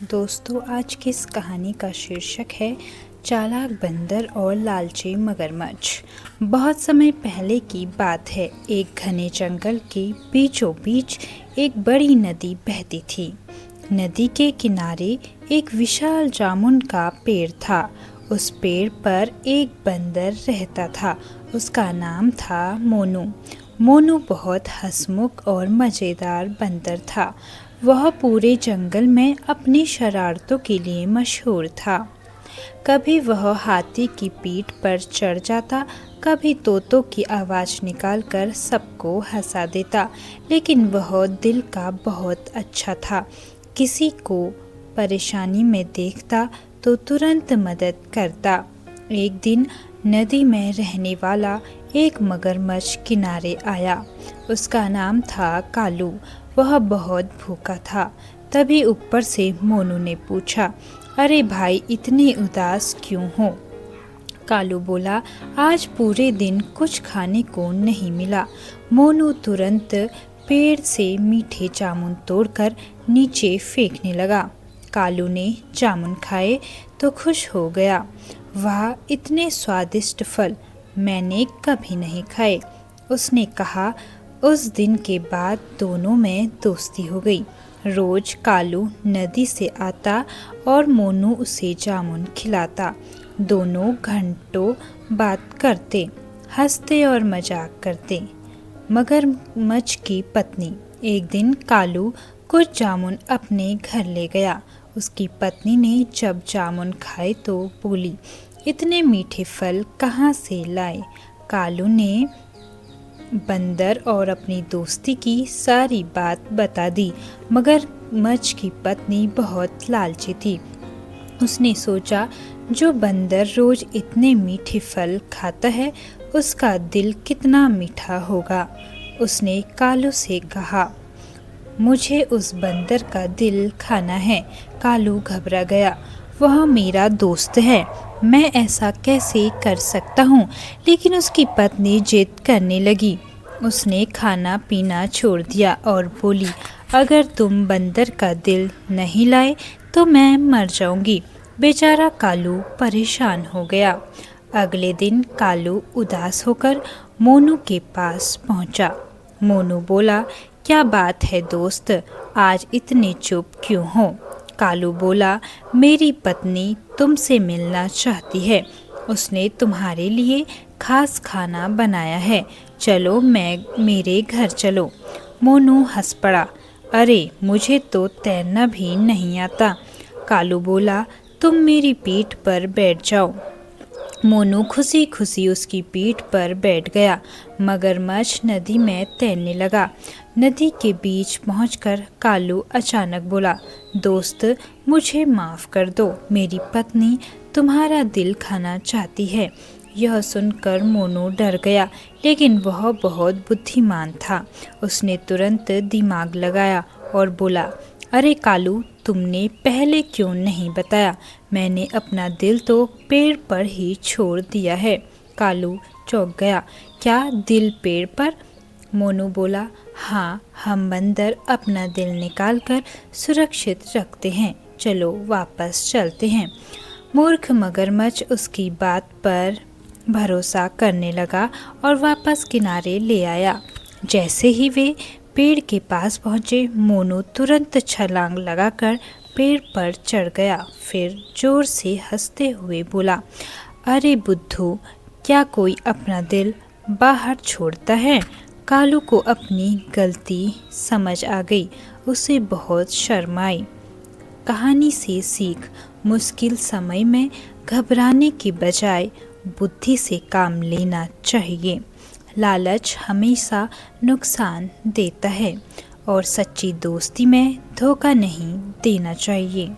दोस्तों, आज की इस कहानी का शीर्षक है चालाक बंदर और लालची मगरमच्छ। बहुत समय पहले की बात है। एक घने जंगल के बीचों बीच एक बड़ी नदी बहती थी। नदी के किनारे एक विशाल जामुन का पेड़ था। उस पेड़ पर एक बंदर रहता था। उसका नाम था मोनू। मोनू बहुत हंसमुख और मज़ेदार बंदर था। वह पूरे जंगल में अपनी शरारतों के लिए मशहूर था। कभी वह हाथी की पीठ पर चढ़ जाता, कभी तोतों की आवाज़ निकालकर सबको हंसा देता। लेकिन वह दिल का बहुत अच्छा था। किसी को परेशानी में देखता तो तुरंत मदद करता। एक दिन नदी में रहने वाला एक मगरमच्छ किनारे आया। उसका नाम था कालू। वह बहुत भूखा था। तभी ऊपर से मोनू ने पूछा, अरे भाई, इतने उदास क्यों हो? कालू बोला, आज पूरे दिन कुछ खाने को नहीं मिला। मोनू तुरंत पेड़ से मीठे जामुन तोड़कर नीचे फेंकने लगा। कालू ने जामुन खाए तो खुश हो गया। वाह, इतने स्वादिष्ट फल मैंने कभी नहीं खाए। उसने कहा। उस दिन के बाद दोनों में दोस्ती हो गई। रोज कालू नदी से आता और मोनू उसे जामुन खिलाता। दोनों घंटों बात करते, हंसते और मजाक करते। मगरमच्छ की पत्नी। एक दिन कालू कुछ जामुन अपने घर ले गया। उसकी पत्नी ने जब जामुन खाए तो बोली, इतने मीठे फल कहाँ से लाए? कालू ने बंदर और अपनी दोस्ती की सारी बात बता दी। मगरमच्छ की पत्नी बहुत लालची थी। उसने सोचा, जो बंदर रोज इतने मीठे फल खाता है, उसका दिल कितना मीठा होगा। उसने कालू से कहा, मुझे उस बंदर का दिल खाना है। कालू घबरा गया। वह मेरा दोस्त है, मैं ऐसा कैसे कर सकता हूँ? लेकिन उसकी पत्नी जिद करने लगी। उसने खाना पीना छोड़ दिया और बोली, अगर तुम बंदर का दिल नहीं लाए तो मैं मर जाऊंगी। बेचारा कालू परेशान हो गया। अगले दिन कालू उदास होकर मोनू के पास पहुंचा। मोनू बोला, क्या बात है दोस्त, आज इतने चुप क्यों हो? कालू बोला, मेरी पत्नी तुमसे मिलना चाहती है। उसने तुम्हारे लिए खास खाना बनाया है। चलो, मेरे घर चलो। मोनू हंस पड़ा। अरे, मुझे तो तैरना भी नहीं आता। कालू बोला, तुम मेरी पीठ पर बैठ जाओ। मोनू खुशी खुशी उसकी पीठ पर बैठ गया। मगरमच्छ नदी में तैरने लगा। नदी के बीच पहुंचकर कालू अचानक बोला, दोस्त, मुझे माफ़ कर दो। मेरी पत्नी तुम्हारा दिल खाना चाहती है। यह सुनकर मोनू डर गया, लेकिन वह बहुत बुद्धिमान था। उसने तुरंत दिमाग लगाया और बोला, अरे कालू, तुमने पहले क्यों नहीं बताया? मैंने अपना दिल तो पेड़ पर ही छोड़ दिया है। कालू चौंक गया। क्या दिल पेड़ पर? मोनू बोला, हाँ, हम बंदर अपना दिल निकालकर सुरक्षित रखते हैं। चलो वापस चलते हैं। मूर्ख मगरमच्छ उसकी बात पर भरोसा करने लगा और वापस किनारे ले आया। जैसे ही वे पेड़ के पास पहुंचे, मोनू तुरंत छलांग लगाकर पेड़ पर चढ़ गया। फिर जोर से हंसते हुए बोला, अरे बुद्धू, क्या कोई अपना दिल बाहर छोड़ता है? कालू को अपनी गलती समझ आ गई। उसे बहुत शर्म आई। कहानी से सीख, मुश्किल समय में घबराने के बजाय बुद्धि से काम लेना चाहिए। लालच हमेशा नुकसान देता है और सच्ची दोस्ती में धोखा नहीं देना चाहिए।